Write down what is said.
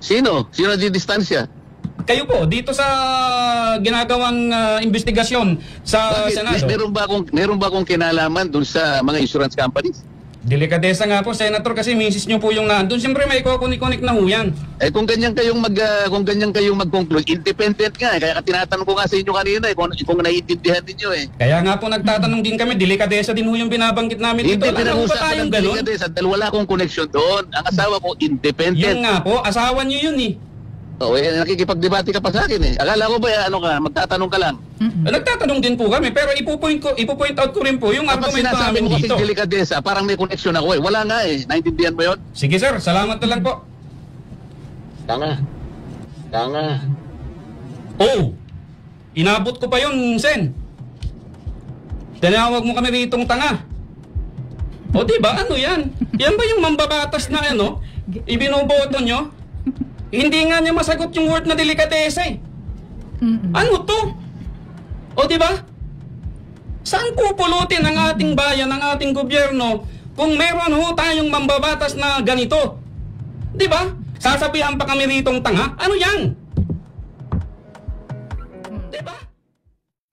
Sino? Sino di distansya? Kayo po, dito sa ginagawang investigasyon sa Bakit? Senado. Meron ba akong kinalaman dun sa mga insurance companies? Delikadesa nga po, Senator, kasi misis nyo po yung nandun. Siyempre may kukunik-kunik na ho yan. Kung ganyan kayong mag-conclude, independent nga. Kaya tinatanong ko nga sa inyo kanina kung naiintindihan niyo Kaya nga po nagtatanong din kami, delikadesa din ho yung binabanggit namin dito. Hindi Alam mo ba pinag-usapan tayong ng ganun? delikadesa dahil wala akong connection doon. Ang asawa ko, independent. Yun nga po, asawa nyo yun eh. Nakikipagdebate ka pa sa akin Akala ko ba magtatanong ka lang? Nagtatanong din po kami, pero ipo-point out ko rin po yung Kapag argumento sinasabi namin mo dito. kasi delikadesa, parang may connection ako Wala nga Naintindihan mo yun? Sige sir, salamat na lang po. Tanga. Oh, inabot ko pa yun, Sen. Tinawag mo kami ritong tanga. O diba, ano yan? Yan ba yung mambabatas na ibinoboto nyo? Hindi nga niya masagot yung word na delikadesa Ano to? O diba? Saan pupulutin ang ating bayan, ang ating gobyerno kung meron tayong mambabatas na ganito? Diba? Sasabihan pa kami ritong tanga? Ano yan?